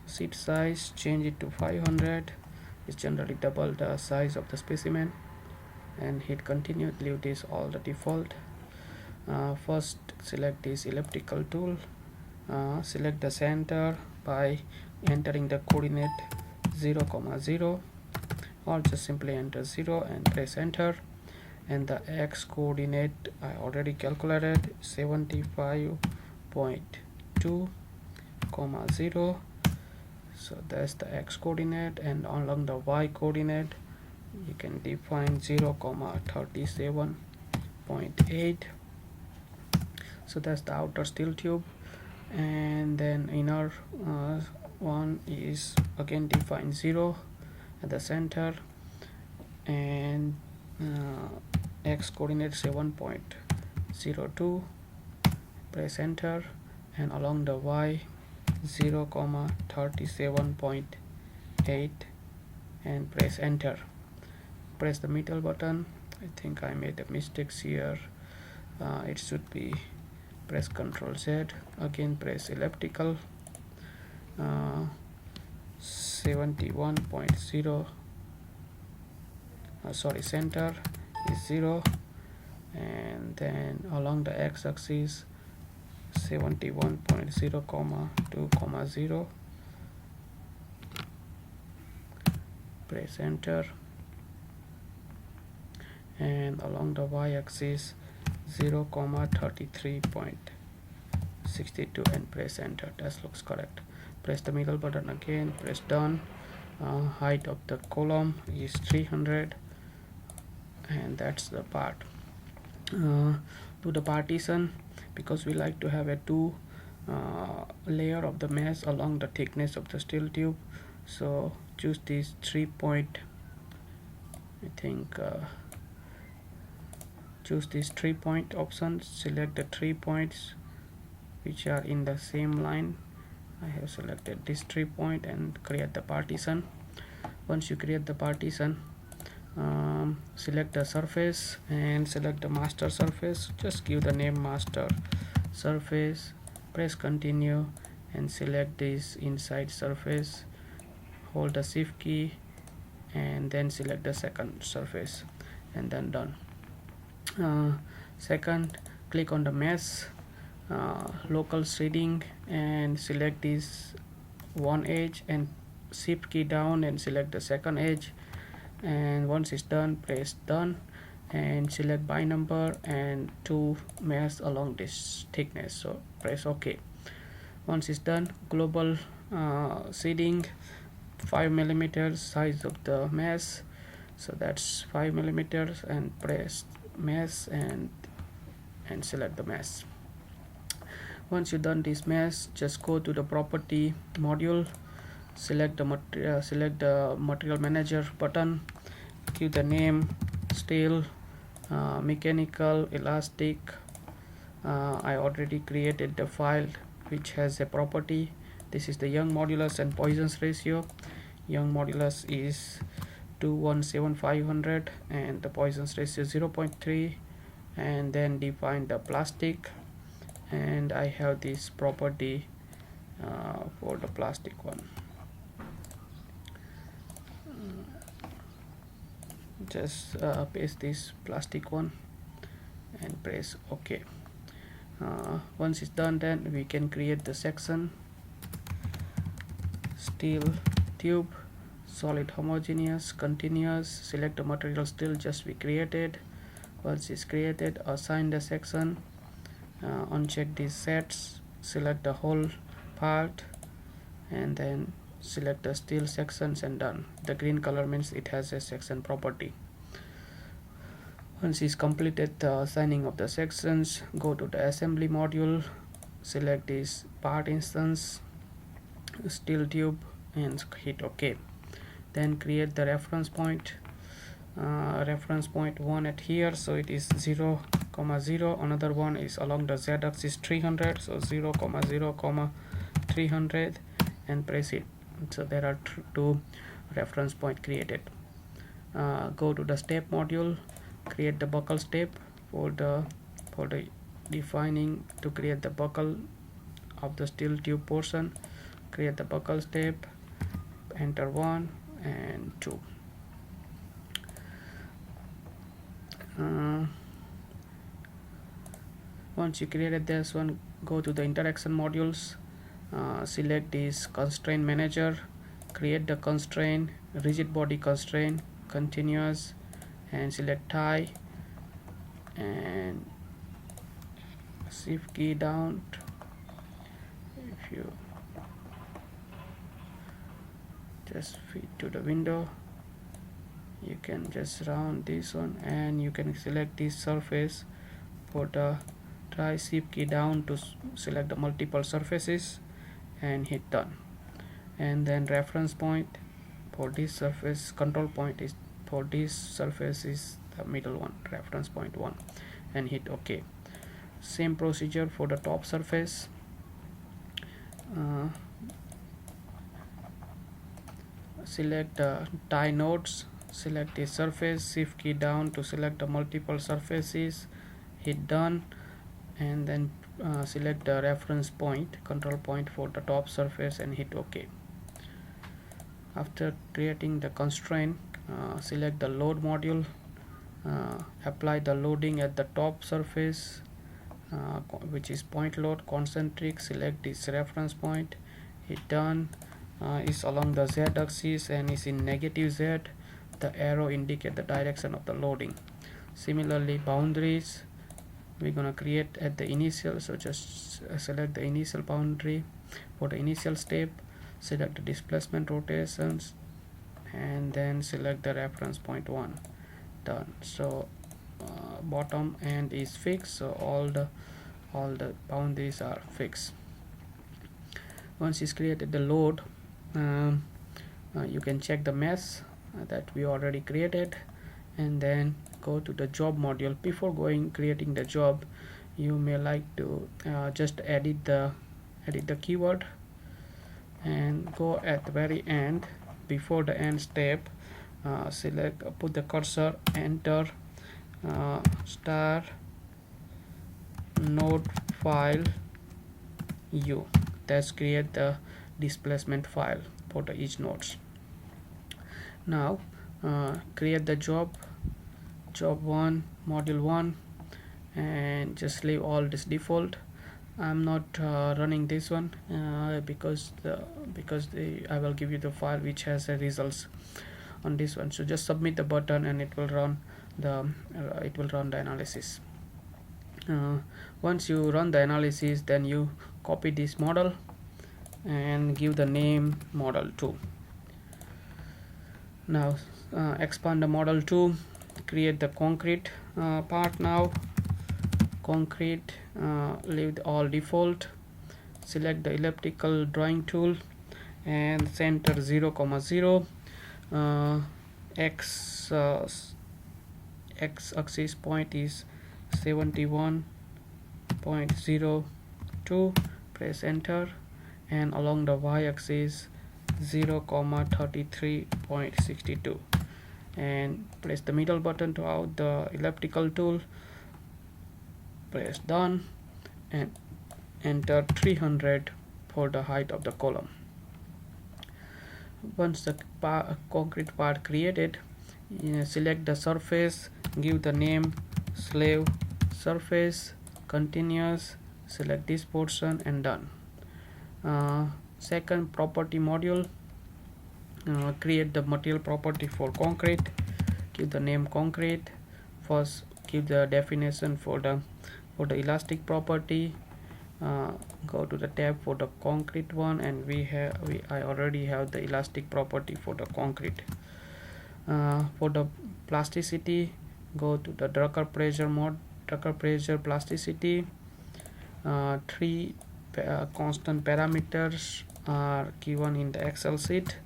Seat size, change it to 500. It's generally double the size of the specimen, and hit continue. Leave this all the default. First select this elliptical tool. Select the center by entering the coordinate 0, 0, or just simply enter 0 and press enter. And the x coordinate I already calculated, 75.2, 0. So that's the x coordinate, and along the y coordinate you can define 0, 37.8. so that's the outer steel tube. And then inner one is again define 0 at the center, and x coordinate 7.02. Press enter, and along the y 0, 37.8, and press enter. Press the middle button. I think I made a mistake here. It should be press Ctrl Z. Again press elliptical. 71.0. Center is 0, and then along the x-axis 71.0, 2, 0. Press enter, and along the y-axis 0, 33.62, and press enter. That looks correct. Press the middle button again, press done. Height of the column is 300, and that's the part. To the partition, because we like to have a two layer of the mesh along the thickness of the steel tube, so choose this 3-point. I think choose this 3-point option. Select the 3 points which are in the same line. I have selected this 3-point and create the partition. Once you create the partition, select the surface and select the master surface. Just give the name master surface. Press continue and select this inside surface. Hold the shift key and then select the second surface, and then done. Second, click on the mesh, local shading, and select this one edge and shift key down and select the second edge. And once it's done, press done and select by number and 2 mesh along this thickness. So press OK. Once it's done, global shading 5 millimeters size of the mesh, so that's 5 millimeters, and press mesh and select the mesh. Once you've done this mesh, just go to the property module, select the material manager button, give the name steel, mechanical, elastic. I already created the file which has a property. This is the Young modulus and Poisson's ratio. Young modulus is 217,500 and the Poisson's ratio 0.3. and then define the plastic, and I have this property for the plastic one. Just paste this plastic one and press OK. Once it's done, then we can create the section. Steel tube, solid homogeneous, continuous. Select the material steel just we created. Once it's created, assign the section, uncheck these sets, select the whole part, and then select the steel sections, and done. The green color means it has a section property. Once it's completed the assigning of the sections, go to the assembly module, select this part instance, steel tube, and hit OK. Then create the reference point. Reference point 1 at here, so it is 0, 0. Another one is along the z-axis 300, so 0, 0, 300, and press it. So there are two reference point created. Go to the step module, create the buckle step for the defining to create the buckle of the steel tube portion. create the buckle step, enter 1 and 2. Once you created this one, go to the interaction modules, select this constraint manager, create the constraint, rigid body constraint, continuous, and select tie, and shift key down. If you just fit to the window, you can just round this one, and you can select this surface. For the try shift key down to select the multiple surfaces and hit done. And then reference point for this surface, control point is for this surface is the middle one, reference point 1, and hit OK. Same procedure for the top surface. Select the tie nodes, select the surface, shift key down to select the multiple surfaces, hit done, and then select the reference point, control point for the top surface, and hit OK. After creating the constraint, select the load module, apply the loading at the top surface, which is point load concentric. Select this reference point, hit done. Is along the z axis and is in negative z. The arrow indicate the direction of the loading. Similarly, boundaries we're gonna create at the initial, so just select the initial boundary for the initial step, select the displacement rotations, and then select the reference point 1. Done. So bottom end is fixed, so all the boundaries are fixed. Once it's created the load, you can check the mesh that we already created, and then go to the job module. Before creating the job, you may like to just edit the keyword and go at the very end. Before the end step, select, put the cursor, enter star node file u. That's create the displacement file for the each nodes. Now create the job 1, module 1, and just leave all this default. I'm not running this one because I will give you the file which has the results on this one. So just submit the button and it will run the analysis. Once you run the analysis, then you copy this model and give the name model 2. Now expand the model 2, create the concrete part. Now concrete, leave all default, select the elliptical drawing tool and center 0, 0, x axis point is 71.02, press enter, and along the y axis 0, 33.62, and press the middle button to out the elliptical tool, press done, and enter 300 for the height of the column. Once the concrete part created, select the surface, give the name slave surface, continuous, select this portion, and done. Second property module, create the material property for concrete, give the name concrete. First give the definition for the elastic property, go to the tab for the concrete one, and I already have the elastic property for the concrete. For the plasticity, go to the Drucker pressure plasticity. 3 constant parameters are given in the Excel sheet.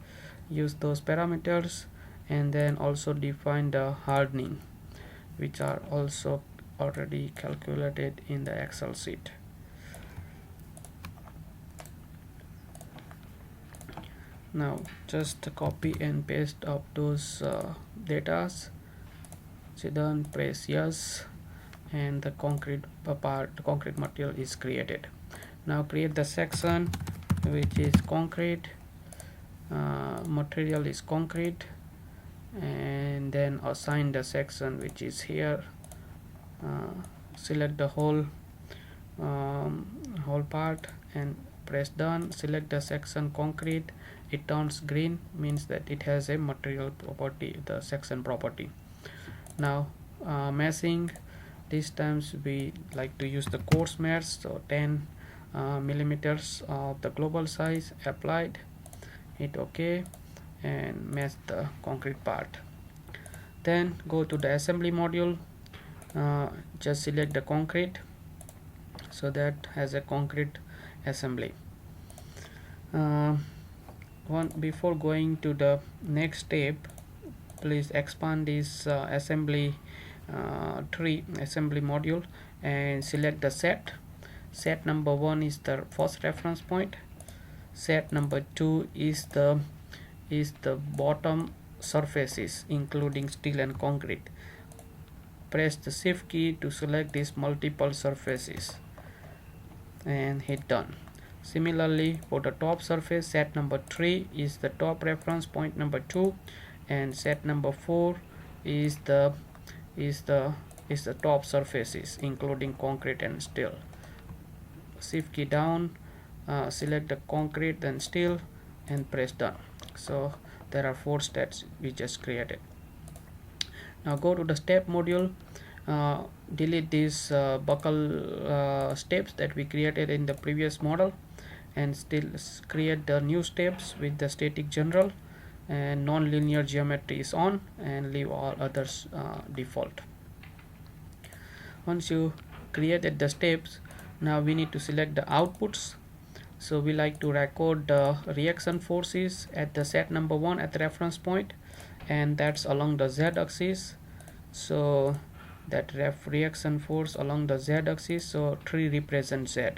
Use those parameters, and then also define the hardening, which are also already calculated in the Excel sheet. Now just copy and paste up those datas. So done, press yes, and the concrete material is created. Now create the section, which is concrete. Material is concrete, and then assign the section which is here. Select the whole part and press done. Select the section concrete. It turns green, means that it has a material property, the section property. Now meshing, these times we like to use the coarse mesh, so 10 millimeters of the global size applied. Hit OK and mesh the concrete part. Then go to the assembly module. Just select the concrete, so that has a concrete assembly. Before going to the next step, please expand this assembly tree assembly module and select the set number 1 is the first reference point. Set number 2 is the bottom surfaces including steel and concrete. Press the shift key to select these multiple surfaces and hit done. Similarly, for the top surface, set number 3 is the top reference point number 2, and set number 4 is the top surfaces including concrete and steel. Shift key down, select the concrete then steel and press done. So there are 4 steps we just created. Now go to the step module. Delete these buckle steps that we created in the previous model, and still create the new steps with the static general, and non-linear geometry is on, and leave all others default. Once you created the steps, now we need to select the outputs. So we like to record the reaction forces at the set number 1 at the reference point, and that's along the z-axis. So that reaction force along the z-axis, so 3 represents z,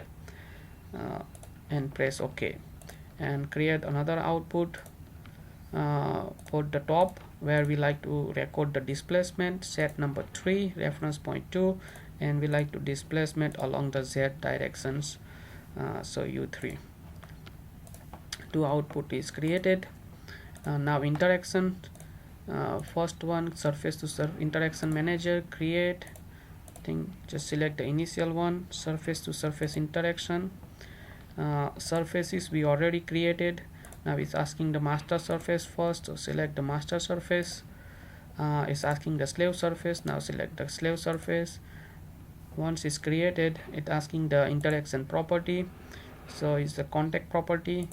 and press OK, and create another output for the top, where we like to record the displacement, set number 3 reference point 2, and we like to displacement along the z directions, so u3. 2 output is created. Now interaction, first one, surface to surface interaction manager, create. Just select the initial one, surface to surface interaction. Surfaces we already created. Now it's asking the master surface first, so select the master surface. It's asking the slave surface. Now select the slave surface. Once it's created, it's asking the interaction property, so it's the contact property,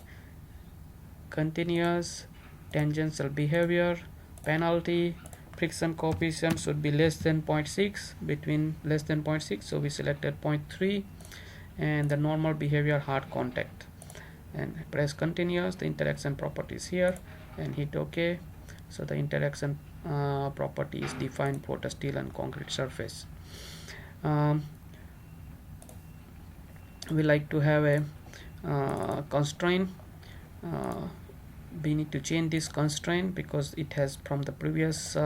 continuous, tangential behavior, penalty, friction coefficient should be less than 0.6, between less than 0.6, so we selected 0.3, and the normal behavior hard contact, and press continuous. The interaction property is here, and hit OK. So the interaction property is defined for the steel and concrete surface. We like to have a constraint. We need to change this constraint because it has from the previous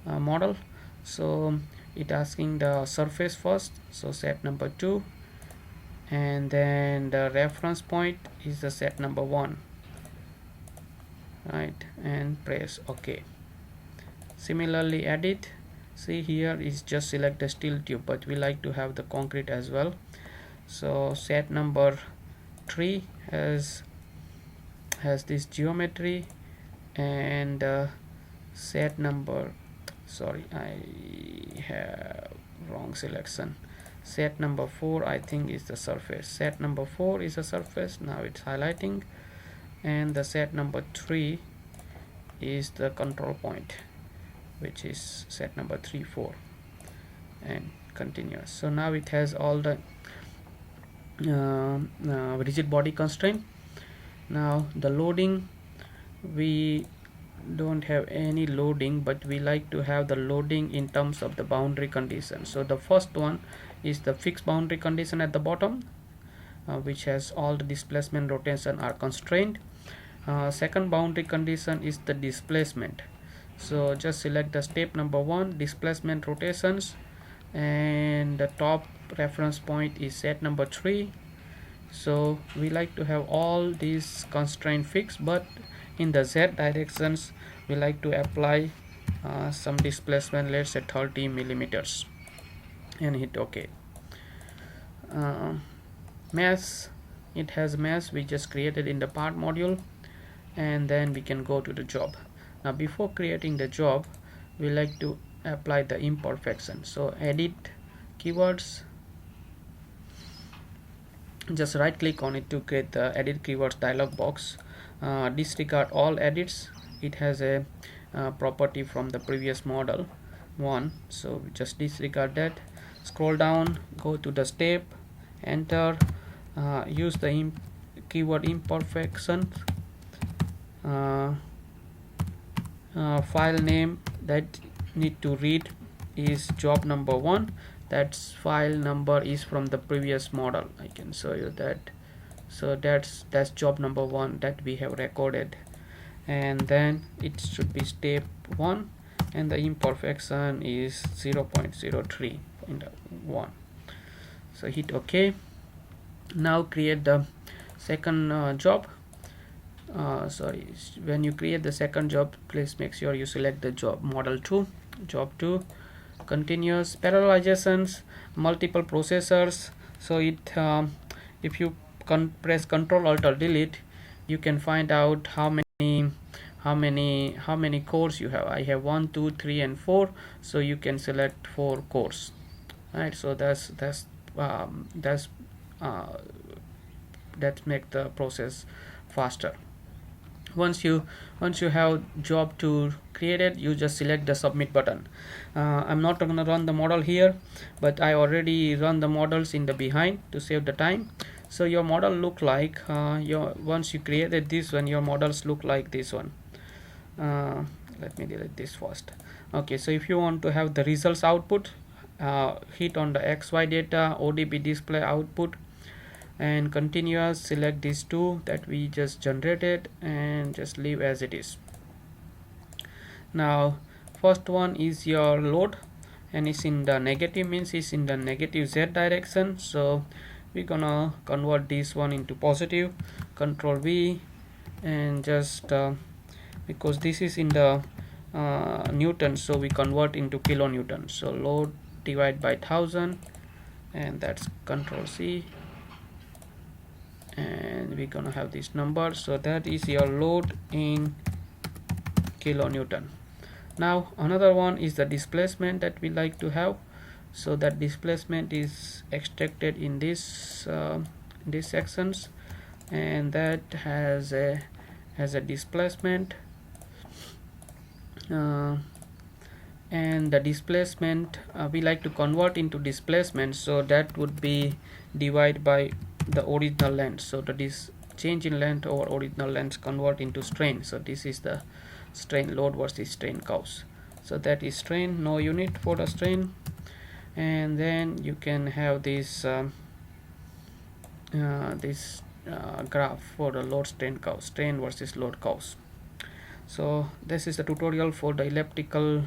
model. So it asking the surface first, so set number 2, and then the reference point is the set number 1, right, and press OK. Similarly, edit. See, here is just select the steel tube, but we like to have the concrete as well. So set number 3 has this geometry, and set number, sorry, I have wrong selection. Set number 4 I think is the surface. Set number 4 is a surface. Now it's highlighting, and the set number 3 is the control point, which is set number 3, 4, and continuous. So now it has all the rigid body constraint. Now the loading, we don't have any loading, but we like to have the loading in terms of the boundary condition. So the first one is the fixed boundary condition at the bottom, which has all the displacement, rotation are constrained. Second boundary condition is the displacement. So just select the step number 1, displacement, rotations, and the top reference point is set number 3, So we like to have all these constraint fixed, but in the z directions we like to apply some displacement, let's say 30 millimeters, and hit OK. Mesh, it has mesh we just created in the part module, and then we can go to the job. Now before creating the job, we like to apply the imperfection. So edit keywords, just right click on it to create the edit keywords dialog box. Disregard all edits, it has a property from the previous model one, so just disregard that. Scroll down, go to the step, enter, use the keyword imperfection. File name that need to read is job number 1. That's file number is from the previous model. I can show you that. So that's job number 1 that we have recorded, and then it should be step 1, and the imperfection is 0.03 in the 1. So hit OK. Now create the second job. When you create the second job, please make sure you select the job model 2, job 2, continuous parallelizations, multiple processors. So it if you press Ctrl Alt or Delete, you can find out how many cores you have. I have 1, 2, 3 and 4, so you can select 4 cores, right? So that make the process faster. Once you have job 2 created, you just select the submit button. I'm not going to run the model here, but I already run the models in the behind to save the time. So your model look like once you created this one, your models look like this one. Let me delete this first. Okay, so if you want to have the results output, hit on the XY data ODB display output, and continuous, select these two that we just generated and just leave as it is. Now first one is your load, and it's in the negative, means it's in the negative z direction. So we're gonna convert this one into positive. Control V, and just because this is in the Newton, so we convert into kilonewton. So load divide by 1000, and that's Control C, and we're gonna have this number. So that is your load in kilonewton. Now another one is the displacement that we like to have. So that displacement is extracted in this these sections, and that has a displacement, and the displacement we like to convert into displacement, so that would be divided by the original length. So that is change in length over original length convert into strain. So this is the strain, load versus strain curves. So that is strain, no unit for the strain. And then you can have this graph for the load strain curve, strain versus load curves. So this is the tutorial for the elliptical